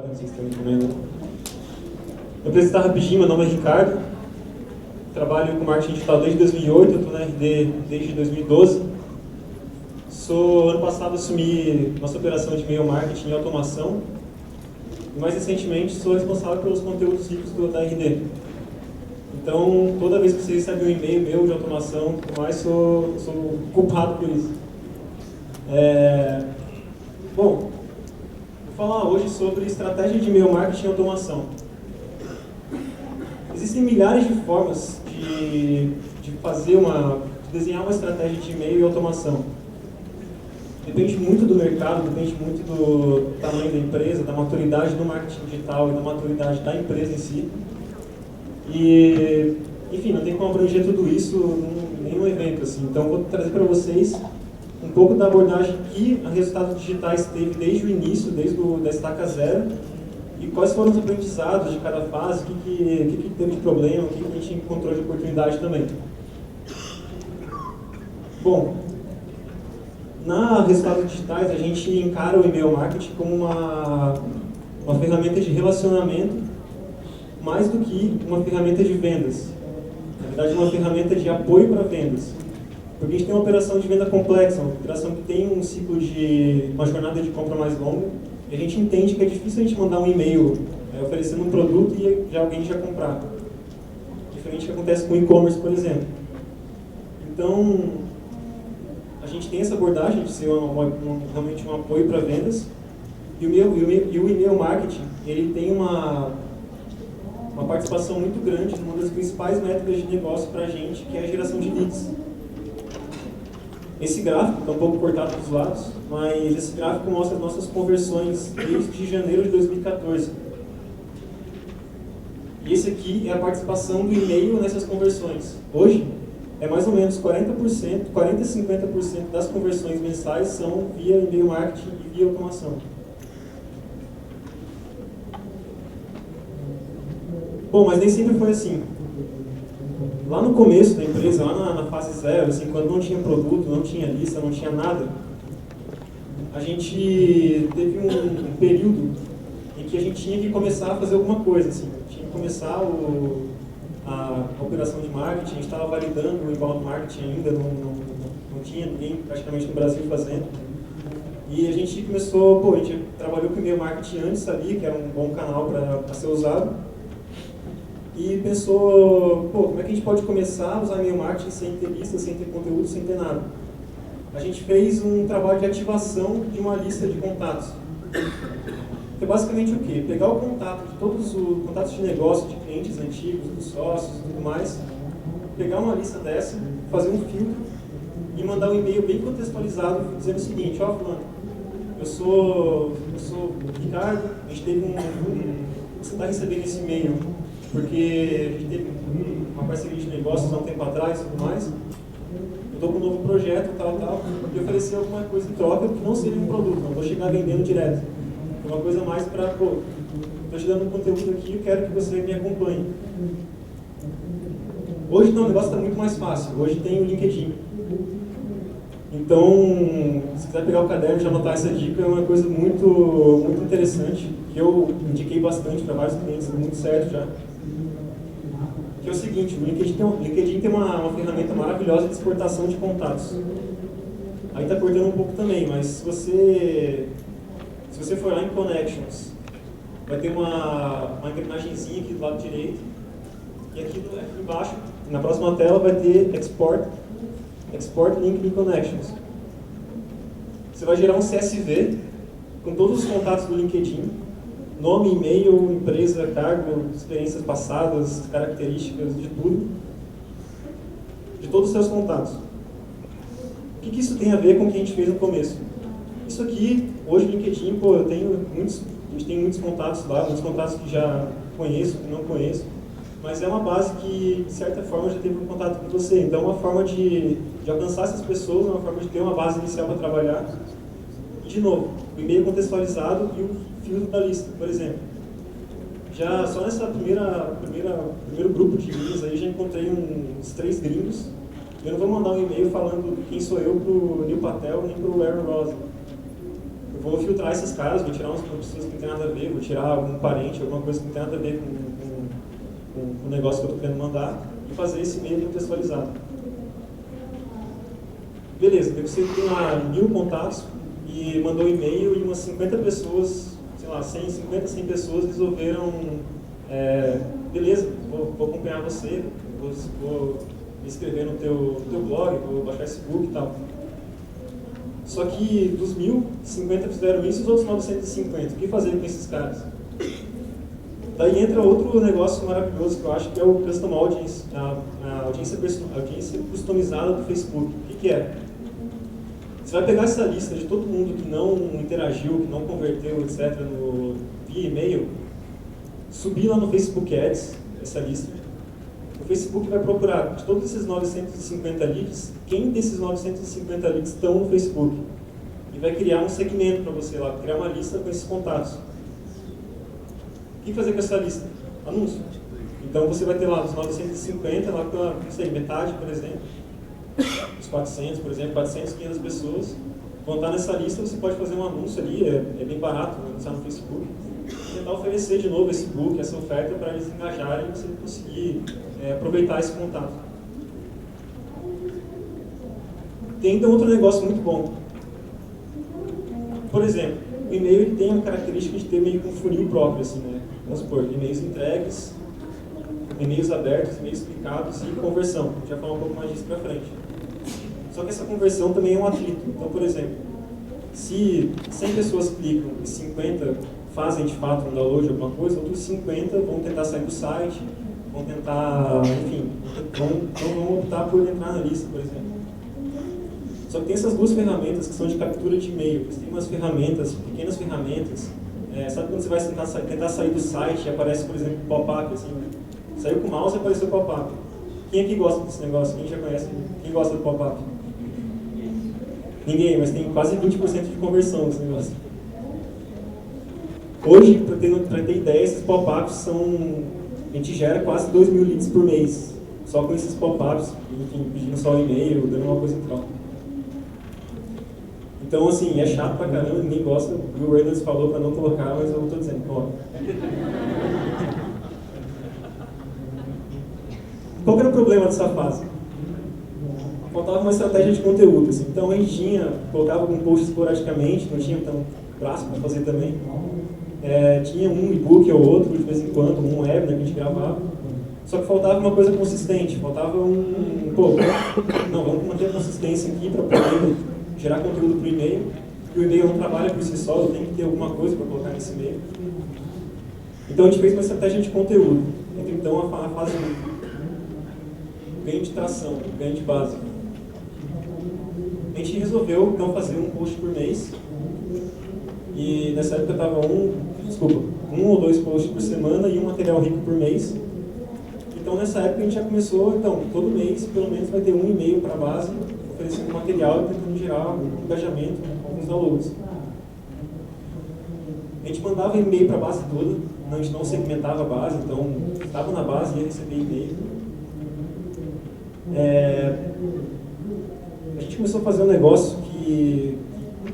Não sei se estão entendendo. Eu preciso estar rapidinho, meu nome é Ricardo. Trabalho com marketing digital desde 2008, eu estou na RD desde 2012. Ano passado assumi nossa operação de e-mail marketing e automação. E mais recentemente sou responsável pelos conteúdos ricos da RD. Então, toda vez que você recebe um e-mail meu de automação, sou culpado por isso. Bom, vou falar hoje sobre estratégia de e-mail marketing e automação. Existem milhares de formas de desenhar uma estratégia de e-mail e automação. Depende muito do mercado, depende muito do tamanho da empresa, da maturidade do marketing digital e da maturidade da empresa em si. E, enfim, não tem como abranger tudo isso em nenhum evento, assim. Então, vou trazer para vocês um pouco da abordagem que a Resultados Digitais teve desde o início, da estaca zero, e quais foram os aprendizados de cada fase, o que teve de problema, o que a gente encontrou de oportunidade também. Bom, na Resultados Digitais, a gente encara o e-mail marketing como uma ferramenta de relacionamento mais do que uma ferramenta de vendas. Na verdade, uma ferramenta de apoio para vendas. Porque a gente tem uma operação de venda complexa, uma operação que tem um ciclo uma jornada de compra mais longa, e a gente entende que é difícil a gente mandar um e-mail oferecendo um produto e alguém já comprar. Diferente do que acontece com o e-commerce, por exemplo. Então, a gente tem essa abordagem de ser realmente um apoio para vendas, e o e-mail marketing ele tem uma participação muito grande numa das principais métricas de negócio para a gente, que é a geração de leads. Esse gráfico está um pouco cortado dos lados, mas esse gráfico mostra as nossas conversões desde janeiro de 2014. E esse aqui é a participação do e-mail nessas conversões. Hoje, é mais ou menos 40% a 50% das conversões mensais são via e-mail marketing e via automação. Bom, mas nem sempre foi assim. Lá no começo da empresa, lá na fase zero, assim, quando não tinha produto, não tinha lista, não tinha nada, a gente teve um período em que a gente tinha que começar a fazer alguma coisa. Assim, tinha que começar a operação de marketing, a gente estava validando o inbound marketing ainda, não tinha ninguém praticamente no Brasil fazendo. E a gente começou, a gente trabalhou com e-mail marketing antes, sabia que era um bom canal para ser usado. E pensou, como é que a gente pode começar a usar e-mail marketing sem ter lista, sem ter conteúdo, sem ter nada? A gente fez um trabalho de ativação de uma lista de contatos. Foi basicamente o quê? Pegar o contato de todos os contatos de negócio, de clientes antigos, dos sócios e tudo mais, pegar uma lista dessa, fazer um filtro e mandar um e-mail bem contextualizado dizendo o seguinte: fulano, eu sou Ricardo, a gente teve você está recebendo esse e-mail porque a gente teve uma parceria de negócios há um tempo atrás e tudo mais. Eu estou com um novo projeto, tal, e oferecer alguma coisa em troca que não seja um produto, não vou chegar vendendo direto. É uma coisa mais para, estou te dando um conteúdo aqui, eu quero que você me acompanhe. Hoje não, o negócio está muito mais fácil, hoje tem o LinkedIn. Então, se quiser pegar o caderno e já anotar essa dica, é uma coisa muito, muito interessante, que eu indiquei bastante para vários clientes, deu muito certo já. Que é o seguinte, o LinkedIn tem uma ferramenta maravilhosa de exportação de contatos. Aí está cortando um pouco também, mas se você for lá em Connections, vai ter uma engrenagemzinha aqui do lado direito, e aqui embaixo, na próxima tela, vai ter Export Link in Connections. Você vai gerar um CSV com todos os contatos do LinkedIn, nome, e-mail, empresa, cargo, experiências passadas, características, de tudo, de todos os seus contatos. O que isso tem a ver com o que a gente fez no começo? Isso aqui, hoje no LinkedIn, a gente tem muitos contatos lá, muitos contatos que já conheço, que não conheço, mas é uma base que, de certa forma, já teve um contato com você. Então, é uma forma de alcançar essas pessoas, é uma forma de ter uma base inicial para trabalhar. E, de novo, o e-mail contextualizado e o filtro da lista, por exemplo. Já só nessa primeiro grupo de linhas aí, já encontrei uns 3 gringos. Eu não vou mandar um e-mail falando quem sou eu para o Neil Patel nem para o Aaron Rosen. eu vou filtrar esses caras, vou tirar umas pessoas que não tem nada a ver, vou tirar algum parente, alguma coisa que não tem nada a ver com o negócio que eu estou querendo mandar e fazer esse e-mail contextualizado. Beleza, então você tem lá 1000 contatos e mandou e-mail e umas 50 pessoas, sei lá, 50, 100 pessoas resolveram, beleza, vou acompanhar você, vou me inscrever no teu blog, vou baixar esse book e tal. Só que dos 1000, 50 fizeram isso e os outros 950. O que fazer com esses caras? Daí entra outro negócio maravilhoso que eu acho que é o Custom Audience, a audiência customizada do Facebook. O que é? Você vai pegar essa lista de todo mundo que não interagiu, que não converteu, etc., via e-mail, subir lá no Facebook Ads, essa lista. O Facebook vai procurar de todos esses 950 leads, quem desses 950 leads estão no Facebook. E vai criar um segmento para você lá, criar uma lista com esses contatos. O que fazer com essa lista? Anúncio. Então você vai ter lá os 950, lá com, não sei, metade, por exemplo. Os 400, por exemplo, 400, 500 pessoas vão estar nessa lista, você pode fazer um anúncio ali, é bem barato, anunciar no Facebook. E tentar oferecer de novo esse book, essa oferta, para eles engajarem e você conseguir aproveitar esse contato. Tem ainda outro negócio muito bom. Por exemplo, o e-mail ele tem a característica de ter meio que um funil próprio, assim, né? Vamos supor, e-mails entregues, e-mails abertos, e-mails clicados e conversão. A gente vai falar um pouco mais disso para frente. Só que essa conversão também é um atrito. Então, por exemplo, se 100 pessoas clicam e 50 fazem de fato um download de alguma coisa, outros 50 vão tentar sair do site, vão tentar, enfim, vão optar por entrar na lista, por exemplo. Só que tem essas duas ferramentas que são de captura de e-mail. Tem umas ferramentas, pequenas ferramentas. Sabe quando você vai tentar sair do site e aparece, por exemplo, pop-up, assim, saiu com o mouse e apareceu pop-up. Quem aqui gosta desse negócio? Quem já conhece? Quem gosta do pop-up? Ninguém, mas tem quase 20% de conversão nesse negócio. Hoje, para ter ideia, esses pop-ups são... A gente gera quase 2.000 leads por mês. Só com esses pop-ups, enfim, pedindo só um e-mail, dando uma coisa em troca. Então, assim, é chato pra caramba, ninguém gosta. O Bill Reynolds falou para não colocar, mas eu estou dizendo, coloca. Qual que era o problema dessa fase? Faltava uma estratégia de conteúdo, assim. Então a gente colocava um post esporadicamente, não tinha tão braço para fazer também. Tinha um e-book ou outro, de vez em quando, um webinar que a gente gravava. Só que faltava uma coisa consistente, faltava vamos manter a consistência aqui para poder gerar conteúdo para o e-mail. E o e-mail não trabalha por si só, eu tenho que ter alguma coisa para colocar nesse e-mail. Então a gente fez uma estratégia de conteúdo. Então a fase ganho de tração, ganho de base. A gente resolveu então fazer um post por mês. E nessa época estava um ou dois posts por semana e um material rico por mês. Então nessa época a gente já começou, então, todo mês pelo menos vai ter um e-mail para a base, oferecendo material e tentando gerar um engajamento, alguns downloads. A gente mandava e-mail para a base toda, a gente não segmentava a base, então estava na base e ia receber e-mail. A gente começou a fazer um negócio que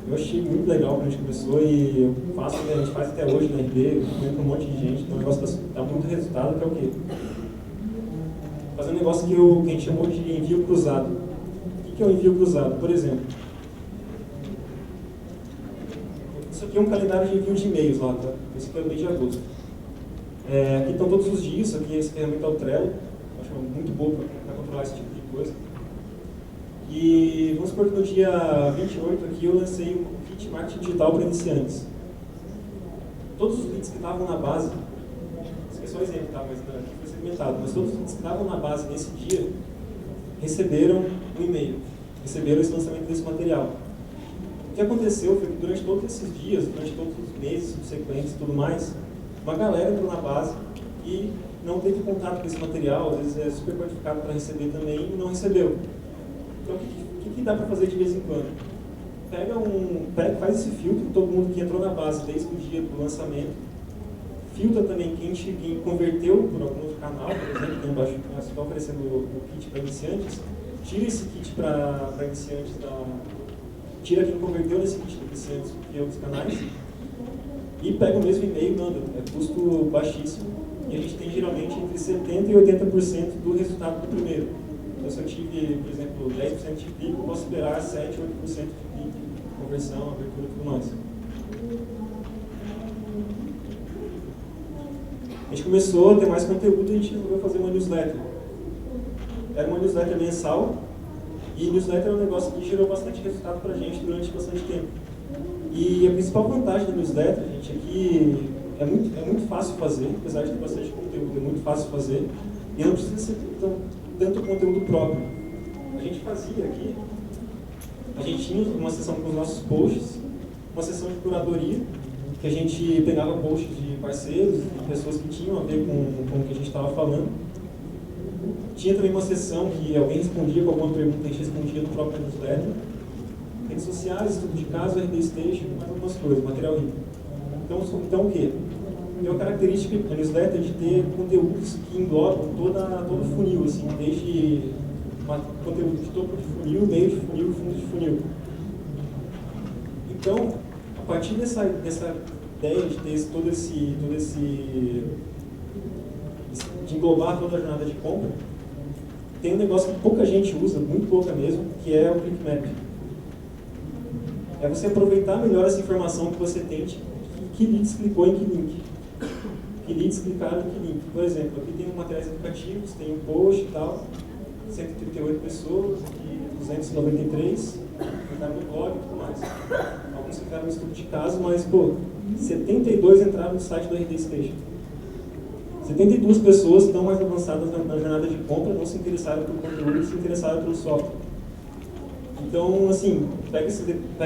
eu achei muito legal quando a gente começou e a gente faz até hoje na RB, com um monte de gente, então o negócio dá muito resultado, que é o quê? Fazer um negócio que a gente chamou de envio cruzado. O que é o envio cruzado? Por exemplo, isso aqui é um calendário de envio de e-mails lá, tá? Esse aqui é o mês de agosto. Aqui estão todos os dias, isso aqui é essa ferramenta é o Trello, acho muito boa para controlar esse tipo de coisa. E vamos supor que no dia 28 aqui eu lancei um kit marketing digital para iniciantes. Todos os leads que estavam na base, esse aqui é só exemplo, tá? Mas aqui foi segmentado, mas todos os leads que estavam na base nesse dia receberam um e-mail, receberam esse lançamento desse material. O que aconteceu foi que durante todos esses dias, durante todos os meses subsequentes e tudo mais, uma galera entrou na base e não teve contato com esse material, às vezes é super qualificado para receber também e não recebeu. Então, o que dá para fazer de vez em quando? Faz esse filtro, todo mundo que entrou na base desde o dia do lançamento, filtra também quem converteu por algum outro canal, por exemplo, que está oferecendo o kit para iniciantes, tira esse kit para iniciantes tira quem converteu nesse antes que outros canais e pega o mesmo e-mail e manda. É custo baixíssimo e a gente tem geralmente entre 70% e 80% do resultado do primeiro. Então, se eu tive, por exemplo, 10% de clique, eu posso esperar 7% ou 8% de clique, conversão, abertura e tudo mais. A gente começou a ter mais conteúdo e a gente resolveu fazer uma newsletter. Era uma newsletter mensal e newsletter é um negócio que gerou bastante resultado para a gente durante bastante tempo. E a principal vantagem da newsletter, gente, é que é muito fácil fazer, apesar de ter bastante conteúdo, é muito fácil fazer e não precisa ser tanto conteúdo próprio. A gente fazia aqui, a gente tinha uma sessão com os nossos posts, uma sessão de curadoria, que a gente pegava posts de parceiros, de pessoas que tinham a ver com o que a gente estava falando. Tinha também uma sessão que alguém respondia com alguma pergunta e a gente respondia no próprio newsletter. Redes sociais, estudo de caso, RD Station, mais algumas coisas, material rico. Então o quê? Tem uma característica da newsletter de ter conteúdos que englobam todo o funil, assim, desde conteúdo de topo de funil, meio de funil e fundo de funil. Então, a partir dessa ideia de ter de englobar toda a jornada de compra, tem um negócio que pouca gente usa, muito pouca mesmo, que é o ClickMap. É você aproveitar melhor essa informação que você tem de que leads clicou em que link. Que leads clicaram em que link. Por exemplo, aqui tem materiais educativos, tem um post e tal, 138 pessoas, aqui 293, clicaram no blog e tudo mais. Alguns clicaram no estudo de caso, mas, 72 entraram no site do RD Station. 72 pessoas que estão mais avançadas na jornada de compra não se interessaram pelo conteúdo, se interessaram pelo software. Então, assim, pega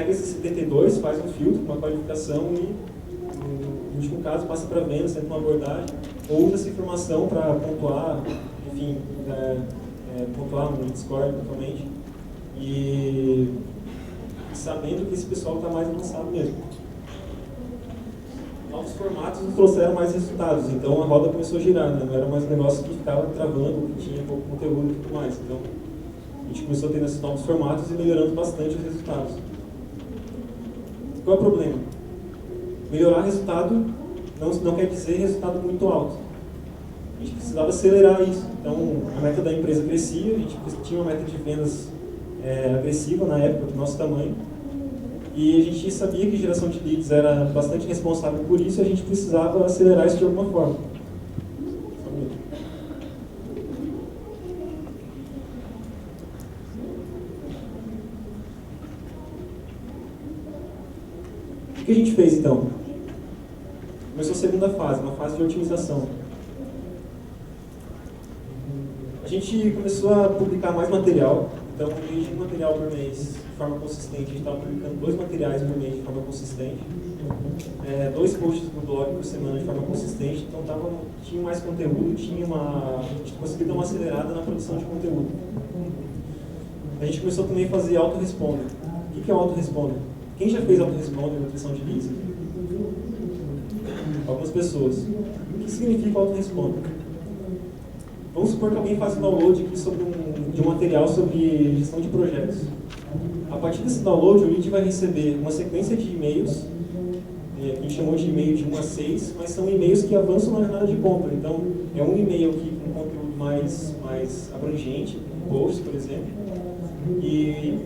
esses 72, faz um filtro, uma qualificação e, no último caso, passa para venda, senta uma abordagem, ou usa essa informação para pontuar, enfim, pontuar no Discord, eventualmente, e sabendo que esse pessoal está mais avançado mesmo. Novos formatos nos trouxeram mais resultados, então a roda começou a girar, né? Não era mais um negócio que ficava travando, que tinha pouco conteúdo e tudo mais. Então, a gente começou a ter esses novos formatos e melhorando bastante os resultados. Qual é o problema? Melhorar resultado não quer dizer resultado muito alto. A gente precisava acelerar isso. Então, a meta da empresa crescia, a gente tinha uma meta de vendas agressiva na época, do nosso tamanho. E a gente sabia que geração de leads era bastante responsável por isso e a gente precisava acelerar isso de alguma forma. O que a gente fez então? Começou a segunda fase, uma fase de otimização. A gente começou a publicar mais material, então em vez de um material por mês de forma consistente, a gente estava publicando 2 materiais por mês de forma consistente, 2 posts no blog por semana de forma consistente, então tinha mais conteúdo, a gente conseguiu dar uma acelerada na produção de conteúdo. A gente começou também a fazer autoresponder. O que é autoresponder? Quem já fez autoresponder na nutrição de leads? Algumas pessoas. O que significa autoresponder? Vamos supor que alguém faz um download aqui de um material sobre gestão de projetos. A partir desse download, o lead vai receber uma sequência de e-mails, que a gente chamou de e-mail de 1 a 6, mas são e-mails que avançam na jornada de compra. Então, é um e-mail aqui com conteúdo mais abrangente, um post, por exemplo, e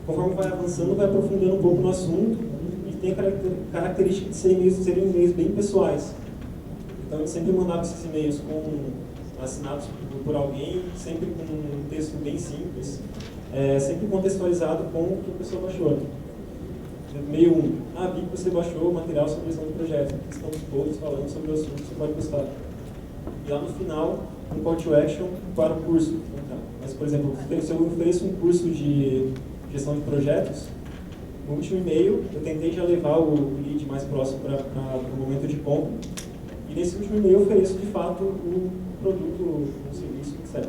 conforme vai avançando, vai aprofundando um pouco no assunto e tem a característica de serem e-mails bem pessoais. Então, a gente sempre mandava esses e-mails assinados por alguém, sempre com um texto bem simples, sempre contextualizado com o que a pessoa baixou. E-mail 1, vi que você baixou o material sobre gestão de projetos, estão os posts falando sobre o assunto que você pode gostar. E lá no final, um call to action para o curso. Mas, por exemplo, se eu ofereço um curso de gestão de projetos, no último e-mail eu tentei já levar o lead mais próximo para o momento de compra, e nesse último e-mail eu ofereço de fato o produto, o serviço, etc.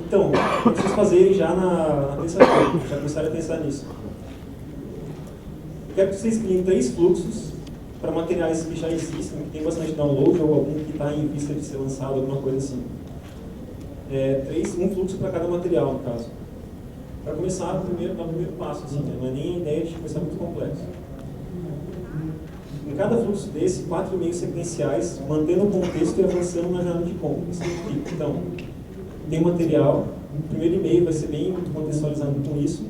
Então, o que vocês fazerem já na terça-feira, já começaram a pensar nisso. Eu quero que vocês criem 3 fluxos para materiais que já existem, que tem bastante download, ou algum que está em vista de ser lançado, alguma coisa assim. Um fluxo para cada material, no caso. para começar dar o primeiro passo, assim, né? Não é nem a ideia de começar muito complexo. Em cada fluxo desse, 4 e-mails sequenciais, mantendo o contexto e avançando na jornada de compra. Isso significa, então, tem material, o primeiro e-mail vai ser bem contextualizado com isso,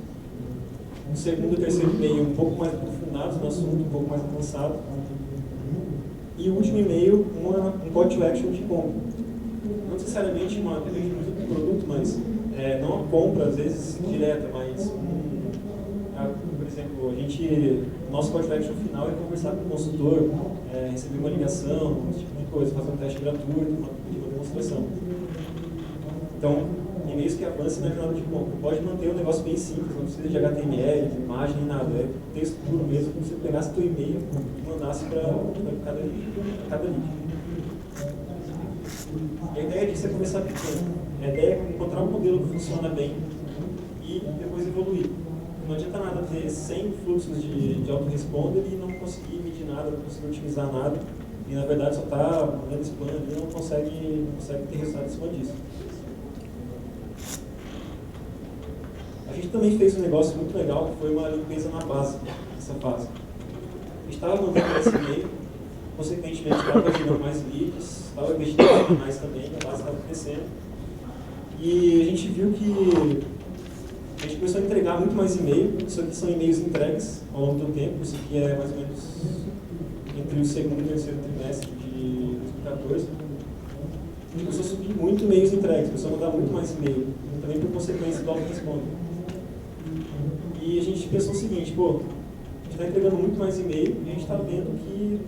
o segundo e o terceiro e-mail um pouco mais aprofundados no assunto, um pouco mais avançado, e o último e-mail, um call to action de compra. Não necessariamente depende muito do produto, mas não a compra, às vezes, direta, mas, por exemplo, o nosso call to action final é conversar com o consultor, receber uma ligação, esse tipo de coisa, fazer um teste gratuito, uma demonstração. Então, e-mails que avancem na jornada de compra. Pode manter um negócio bem simples, não precisa de HTML, de imagem, nem nada. É texto puro mesmo, como se você pegasse teu e-mail e mandasse para cada lead. E a ideia disso é começar pequeno. A ideia é encontrar um modelo que funciona bem e depois evoluir. Não adianta nada ter 100 fluxos de autoresponder e não conseguir medir nada, não conseguir otimizar nada. E na verdade só está mandando spam ali e não consegue ter resultado em cima disso. A gente também fez um negócio muito legal, que foi uma limpeza na base, nessa fase. A gente estava mandando esse e-mail, consequentemente estava gerando mais leads, estava investindo mais também, a base estava crescendo. E a gente viu que a gente começou a entregar muito mais e-mail. Isso aqui são e-mails entregues ao longo do tempo, isso aqui é mais ou menos entre o segundo e o terceiro trimestre de 2014. A gente começou a subir muito e-mails entregues, começou a mandar muito mais e-mail, também por consequência do autoresponder. E a gente pensou o seguinte, a gente está entregando muito mais e-mail e a gente está vendo que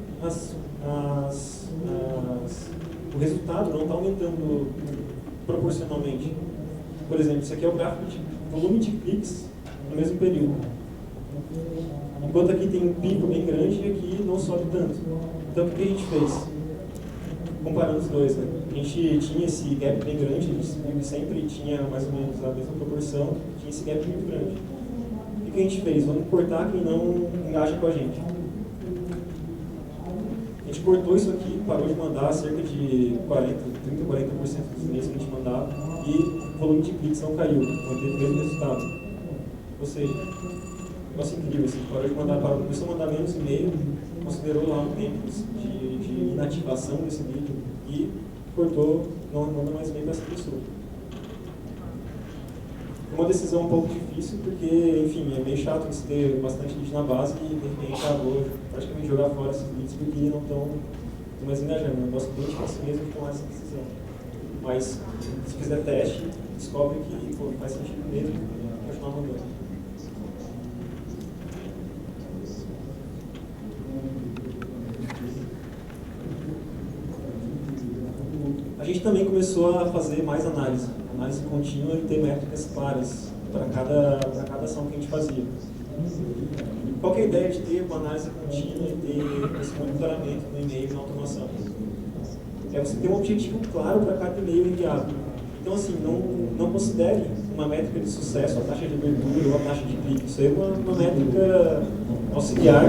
o resultado não está aumentando proporcionalmente. Por exemplo, isso aqui é o gráfico de volume de cliques no mesmo período. Enquanto aqui tem um pico bem grande e aqui não sobe tanto. Então o que a gente fez? Comparando os dois, né? A gente tinha esse gap bem grande, a gente sempre tinha mais ou menos a mesma proporção, tinha esse gap muito grande. E o que a gente fez? Vamos cortar quem não engaja com a gente. A gente cortou isso aqui, parou de mandar cerca de 30%, 40% dos e-mails que a gente mandava e o volume de cliques não caiu, manteve o mesmo resultado. Ou seja, negócio incrível, assim, começou a mandar menos e-mail, considerou lá um tempo de inativação desse vídeo e cortou, não manda mais e-mail para essa pessoa. Foi uma decisão um pouco difícil, porque, enfim, é meio chato você ter bastante lead na base e, de repente, acabou praticamente jogar fora esses leads porque não estão mais engajando. O negócio bem difícil mesmo de tomar essa decisão. Mas, se fizer teste, descobre que faz sentido mesmo continuar mandando. A gente também começou a fazer mais análise contínua e ter métricas claras para cada ação que a gente fazia. Qual que é a ideia de ter uma análise contínua e ter esse monitoramento no e-mail na automação? É você ter um objetivo claro para cada e-mail enviado. Então, assim, não considere uma métrica de sucesso, a taxa de abertura ou a taxa de clique. Isso aí é uma métrica auxiliar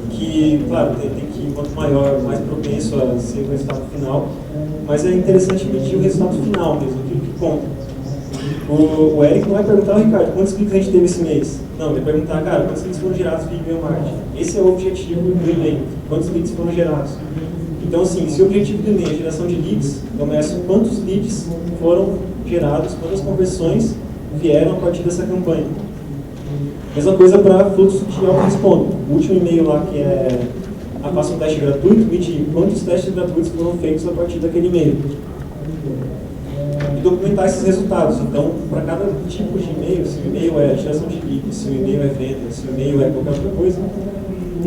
que, claro, tem que, quanto maior, mais propenso a ser o resultado final, mas é interessante medir o resultado final mesmo, aquilo que conta. O Eric não vai perguntar, Ricardo, quantos cliques a gente teve esse mês? Não, ele vai perguntar, cara, quantos cliques foram gerados via e-mail marketing? Esse é o objetivo do e-mail, quantos cliques foram gerados. Então, assim, se o objetivo do e-mail é a geração de leads, eu meço quantos leads foram gerados, quantas conversões vieram a partir dessa campanha. Mesma coisa para fluxo de autoresponder. O último e-mail lá, que é faça um teste gratuito, medir quantos testes gratuitos foram feitos a partir daquele e-mail. E documentar esses resultados. Então, para cada tipo de e-mail, se o e-mail é geração de leads, se o e-mail é venda, se o e-mail é qualquer outra coisa,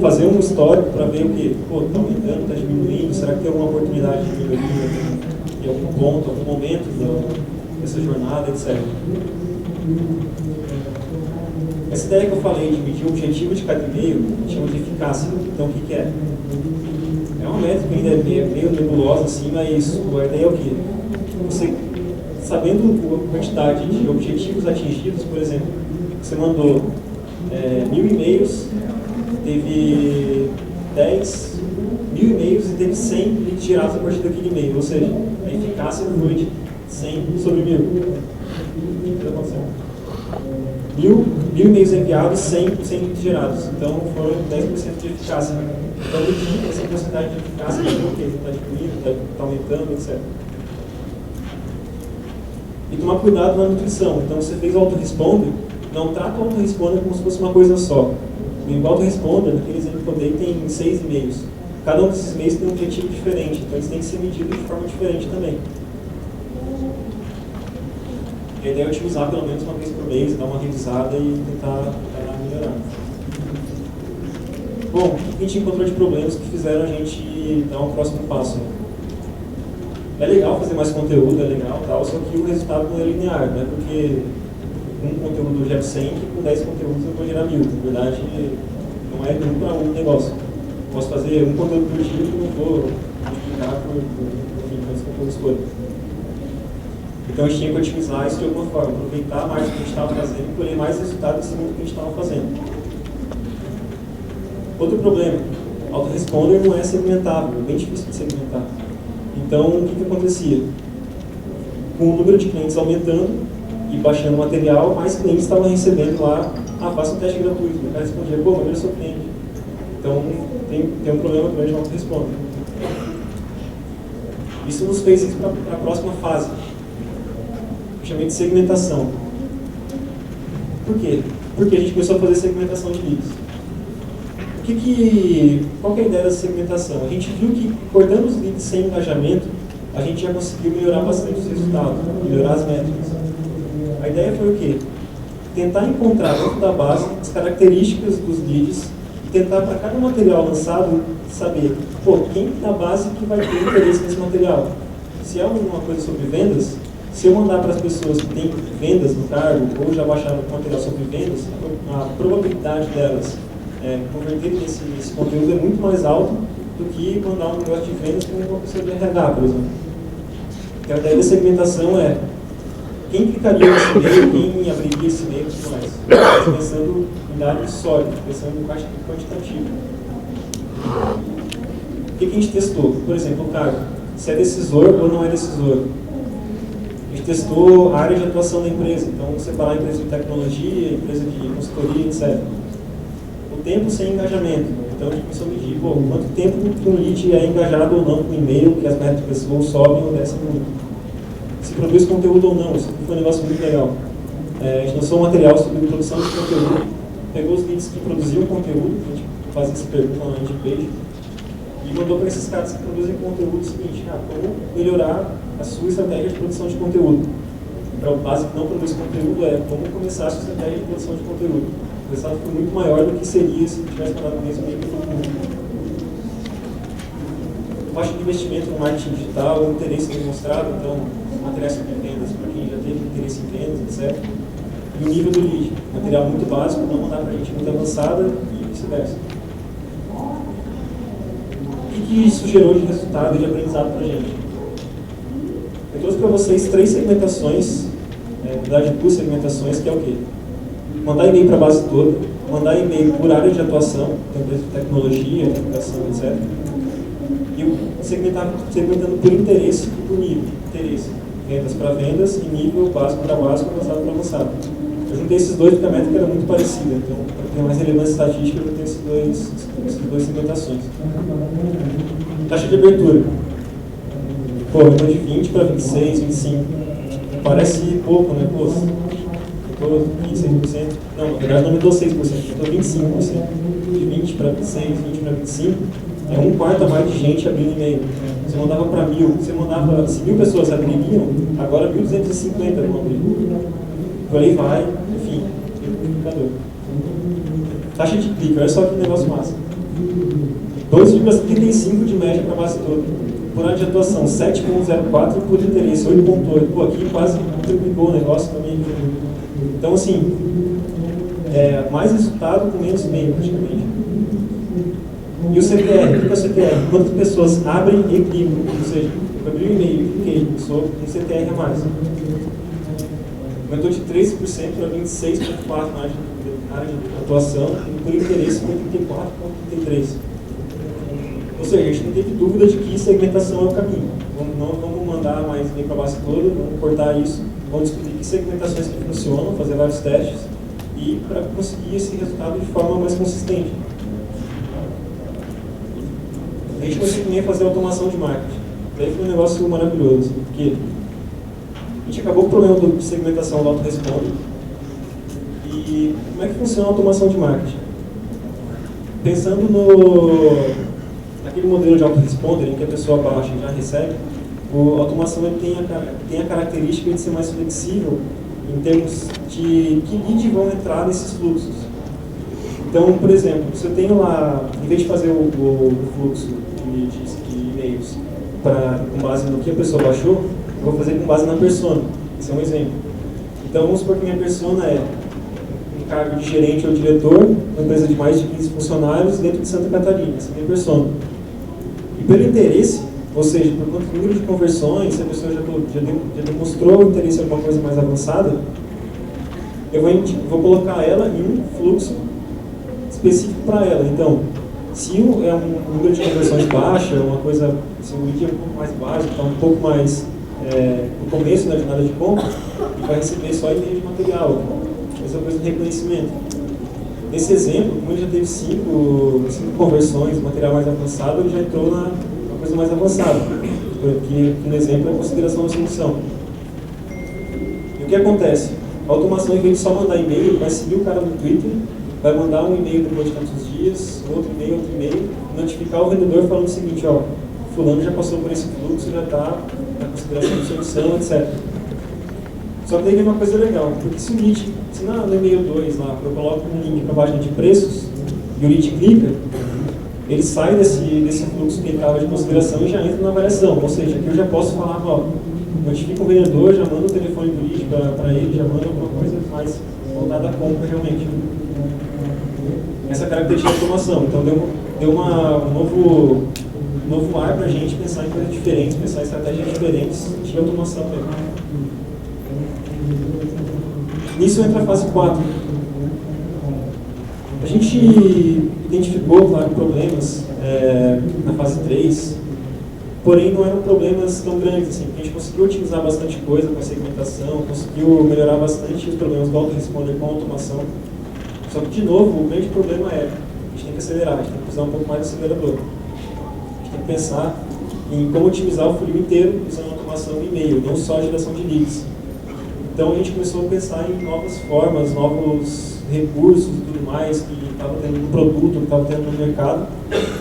fazer um histórico para ver o que está aumentando, está diminuindo, será que tem alguma oportunidade de melhoria em algum ponto, algum momento dessa jornada, etc. Essa ideia que eu falei de medir o objetivo de cada e-mail, chama de eficácia. Então, o que é? É uma métrica ainda meio nebulosa, assim, mas a ideia é o quê? Você, sabendo a quantidade de objetivos atingidos, por exemplo, você mandou 1000 e-mails, teve 10.000 e-mails e teve 100 leads gerados a partir daquele e-mail, ou seja, a eficácia foi de 100 sobre 1000. O que está acontecendo? mil e-mails enviados, 100 leads gerados. Então foram 10% de eficácia. Então medir essa porcentagem de eficácia, porque está diminuindo, está aumentando, etc. E tomar cuidado na nutrição. Então você fez o autoresponder, não trata o autoresponder como se fosse uma coisa só. O autoresponder, naquele exemplo que eu dei, tem 6 e-mails. Cada um desses e-mails tem um objetivo diferente, então eles têm que ser medidos de forma diferente também. A ideia é otimizar pelo menos uma vez por mês, dar uma revisada e tentar melhorar. Bom, o que a gente encontrou de problemas que fizeram a gente dar um próximo passo? É legal fazer mais conteúdo, é legal, tal, só que o resultado não é linear, né? Porque um conteúdo eu gero 100 e com 10 conteúdos eu vou gerar 1000. Na verdade, não é 1 para 1 negócio. Posso fazer um conteúdo por dia e não vou multiplicar por quantos conteúdos forem. Então a gente tinha que otimizar isso de alguma forma, aproveitar mais o que a gente estava fazendo e colher mais resultados em cima do que a gente estava fazendo. Outro problema, autoresponder não é segmentável, é bem difícil de segmentar. Então o que acontecia? Com o número de clientes aumentando e baixando o material, mais clientes estavam recebendo lá, faça um teste gratuito. O cara respondia, pô, mas eu sou cliente. Então tem um problema grande no autoresponder. Isso nos fez ir para a próxima fase. Eu chamei de segmentação. Por quê? Porque a gente começou a fazer segmentação de leads. Qual que é a ideia dessa segmentação? A gente viu que, cortando os leads sem engajamento, a gente já conseguiu melhorar bastante os resultados, melhorar as métricas. A ideia foi o quê? Tentar encontrar dentro da base as características dos leads e tentar, para cada material lançado, saber, quem da base que vai ter interesse nesse material. Se é uma coisa sobre vendas, se eu mandar para as pessoas que têm vendas no cargo ou já baixaram o material sobre vendas, a probabilidade delas converterem esse conteúdo é muito mais alto do que mandar um negócio de vendas para uma pessoa de RH, por exemplo. Então a ideia da segmentação é quem clicaria nesse e-mail, quem abriria esse e-mail e tudo mais. Pensando em dados sólidos, pensando em quantitativo. O que a gente testou? Por exemplo, o cargo, se é decisor ou não é decisor. A gente testou a área de atuação da empresa, então separar a empresa de tecnologia, a empresa de consultoria, etc. O tempo sem engajamento, então a gente começou a medir quanto tempo que um lead é engajado ou não com o e-mail, que as métricas ou sobem ou descem muito. Se produz conteúdo ou não, isso foi um negócio muito legal. A gente lançou um material sobre produção de conteúdo, pegou os leads que produziam conteúdo, a gente fazia essa pergunta na landing page, e mandou para esses caras que produzem conteúdo o seguinte, como melhorar a sua estratégia de produção de conteúdo. Para o base que não produz conteúdo como começar a sua estratégia de produção de conteúdo. O resultado foi muito maior do que seria se tivesse mandado o mesmo meio para todo mundo. Baixa de investimento no marketing digital, o interesse demonstrado, então materiais sobre vendas para quem já teve interesse em vendas, etc. E o nível do lead, material muito básico, não mandar para a gente muito avançada e vice-versa. O que isso gerou de resultado e de aprendizado para a gente? Eu trouxe para vocês 3 segmentações, na verdade 2 segmentações, que é o quê? Mandar e-mail para a base toda, mandar e-mail por área de atuação, então empresa de tecnologia, de educação, etc. E segmentando por interesse e por nível. Interesse, vendas para vendas e nível básico para básico, avançado para avançado. Eu juntei esses dois porque a métrica era muito parecida, então para ter mais relevância estatística eu juntei essas duas segmentações. Taxa de abertura. Eu estou de 20 para 26, 25. Parece pouco, né? Eu estou 26%. Não, na verdade não me dou 6%, eu estou 25%. De 20 para 26, 20 para 25, é 1/4 a mais de gente abrindo e-mail. Você mandava para 1000, você mandava, se 1000 pessoas abririam, agora 1250 vão abrir. Por aí vai, enfim, indicador. Taxa de clique, olha só que negócio massa. 2,75 de média para a base toda. Por área de atuação, 7,04, por interesse, 8,8. Aqui quase triplicou o negócio também. Então, assim, mais resultado com menos e-mail, praticamente. E o CTR, o que é o CTR? Quantas pessoas abrem e clicam? Ou seja, eu abri o e-mail e cliquei, sou um CTR a mais. Aumentou de 13% para 26,4% na área de atuação, e por interesse foi 34,33%. Ou seja, a gente não teve dúvida de que segmentação é o caminho. Não vamos mandar mais e-mail para a base toda, vamos cortar isso, vamos descobrir que segmentações que funcionam, fazer vários testes e para conseguir esse resultado de forma mais consistente. A gente conseguiu também fazer automação de marketing. Daí foi um negócio maravilhoso, porque a gente acabou com o problema de segmentação do autorresponde. E como é que funciona a automação de marketing? Pensando naquele modelo de autoresponder em que a pessoa baixa e já recebe, a automação ele tem a característica de ser mais flexível em termos de que lead vão entrar nesses fluxos. Então, por exemplo, se eu tenho lá, em vez de fazer o fluxo de leads e e-mails com base no que a pessoa baixou, eu vou fazer com base na persona. Esse é um exemplo. Então, vamos supor que minha persona é um cargo de gerente ou diretor, uma empresa de mais de 15 funcionários dentro de Santa Catarina. Essa é a minha persona. E pelo interesse, ou seja, por quanto número de conversões, se a pessoa já demonstrou interesse em alguma coisa mais avançada, eu vou colocar ela em um fluxo específico para ela. Então, se é um número de conversões baixa, uma coisa, se o lead é um pouco mais baixo, está um pouco mais no começo da jornada de compra, ele vai receber só e-mail de material. Essa coisa do reconhecimento. Nesse exemplo, como ele já teve 5 conversões, material mais avançado, ele já entrou na coisa mais avançada, que no exemplo é a consideração da solução. E o que acontece? A automação, em vez de só mandar e-mail, vai seguir o cara no Twitter, vai mandar um e-mail depois de tantos dias, outro e-mail, notificar o vendedor falando o seguinte, ó, fulano já passou por esse fluxo, já está na consideração da solução, etc. Só que daí vem uma coisa legal, porque se o lead, se no e-mail 2 lá, eu coloco um link para a página de preços, e o lead clica, ele sai desse fluxo que ele estava de consideração e já entra na avaliação. Ou seja, aqui eu já posso falar, ó, notifica o vendedor, já manda o telefone do lead para ele, já manda alguma coisa mais voltada à compra realmente. Essa característica de automação. Então deu um novo ar para a gente pensar em coisas diferentes, pensar em estratégias diferentes de automação mesmo. Nisso entra a fase 4. A gente identificou, claro, problemas na fase 3, porém não eram problemas tão grandes assim, porque a gente conseguiu otimizar bastante coisa com a segmentação, conseguiu melhorar bastante os problemas do autoresponder com a automação. Só que, de novo, o grande problema é a gente tem que acelerar, a gente tem que usar um pouco mais do acelerador. A gente tem que pensar em como otimizar o funil inteiro usando automação e e-mail, não só a geração de leads. Então a gente começou a pensar em novas formas, novos recursos e tudo mais que estava tendo no produto, que estava tendo no mercado,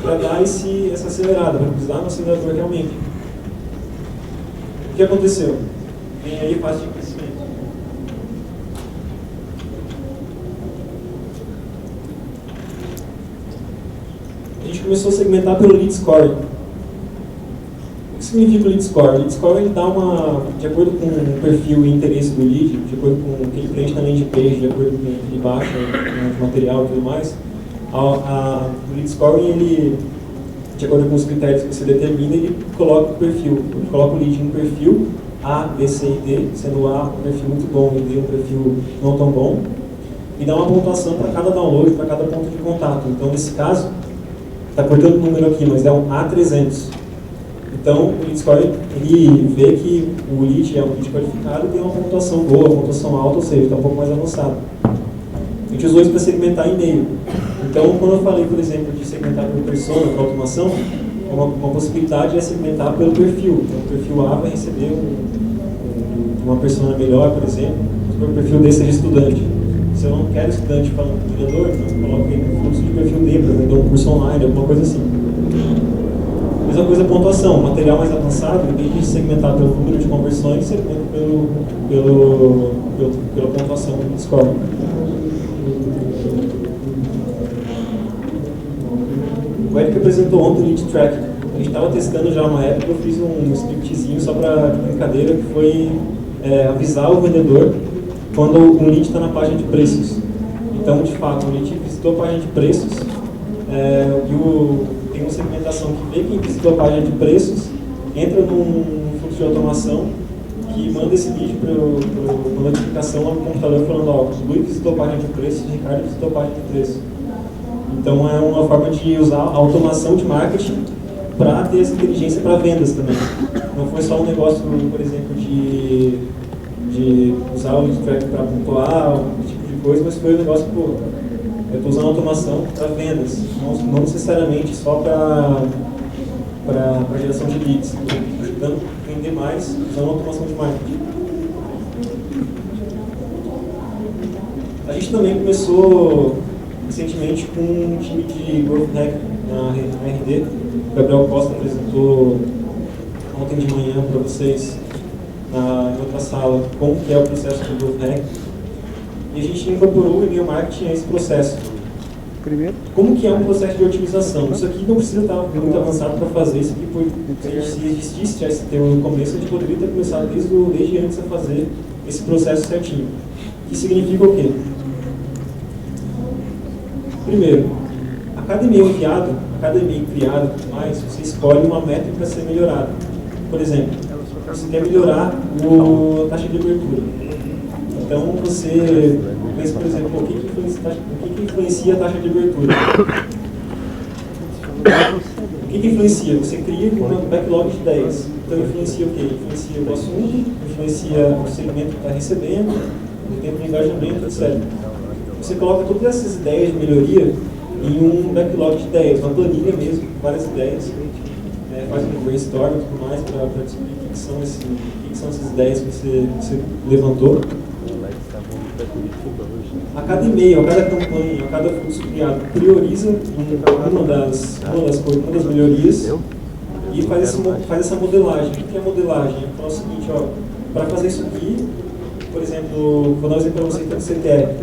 para dar essa acelerada, para usar no acelerador realmente. O que aconteceu? Vem aí a fase de crescimento. A gente começou a segmentar pelo lead score. O que significa o lead score? O lead score ele dá de acordo com o perfil e interesse do lead, de acordo com o que ele preenche na landing page, de acordo com o que ele baixa de material e tudo mais, o lead score, ele, de acordo com os critérios que você determina, ele coloca o perfil. Ele coloca o lead em um perfil A, B, C e D, sendo A um perfil muito bom e D um perfil não tão bom, e dá uma pontuação para cada download, para cada ponto de contato. Então, nesse caso, está cortando o número aqui, mas é um A300. Então, o lead score, ele vê que o lead é um lead qualificado e tem uma pontuação boa, uma pontuação alta, ou seja, está um pouco mais avançado. A gente usou isso para segmentar e-mail. Então, quando eu falei, por exemplo, de segmentar por persona, por automação, uma possibilidade é segmentar pelo perfil. Então, o perfil A vai receber uma persona melhor, por exemplo, se o perfil D seja estudante. Se eu não quero estudante falando com o vendedor, então eu coloco ele no fluxo de perfil D para vender um curso online, alguma coisa assim. Mesma coisa a pontuação, material mais avançado, em vez de segmentar pelo número de conversões, segmenta pela pontuação do score. O Eric apresentou ontem o lead tracking. A gente estava testando já uma época, eu fiz um scriptzinho só para brincadeira, que foi avisar o vendedor quando um lead está na página de preços. Então, de fato, o lead visitou a página de preços tem uma segmentação que vê quem visitou a página de preços, entra num fluxo de automação que manda esse lead para uma notificação lá no computador falando, ó, o Luiz visitou a página de preços, o Ricardo visitou a página de preços. Então é uma forma de usar a automação de marketing para ter essa inteligência para vendas também. Não foi só um negócio, por exemplo, de usar o lead track para pontuar, tipo de coisa, mas foi um negócio, pô, eu estou usando automação para vendas, não necessariamente só para geração de leads. Estou ajudando a vender mais usando automação de marketing. A gente também começou recentemente com um time de Growth Hack na RD. O Gabriel Costa apresentou ontem de manhã para vocês em outra sala como que é o processo do Growth Hack. E a gente incorporou o e-mail marketing a esse processo. Primeiro. Como que é um processo de otimização? Isso aqui não precisa estar muito avançado para fazer isso aqui, porque se existisse já esse termo no começo, a gente poderia ter começado desde antes a fazer esse processo certinho. Que significa o quê? Primeiro, a cada e-mail enviado, a cada e-mail criado e tudo mais, você escolhe uma métrica a ser melhorada. Por exemplo, você quer melhorar a taxa de abertura. Então você pensa, por exemplo, o que influencia a taxa de abertura? O que influencia? Você cria um backlog de 10. Então influencia o quê? Influencia o assunto, influencia o segmento que está recebendo, o tempo de engajamento, etc. Você coloca todas essas ideias de melhoria em um backlog de 10, uma planilha mesmo, com várias ideias. Faz um brainstorm e tudo mais para descobrir o que são essas ideias que você levantou. A cada e-mail, a cada campanha, a cada fluxo criado, prioriza uma das melhorias e faz essa modelagem. O que é a modelagem? Então é o seguinte, para fazer isso aqui, por exemplo, vou dar um exemplo para você que você quer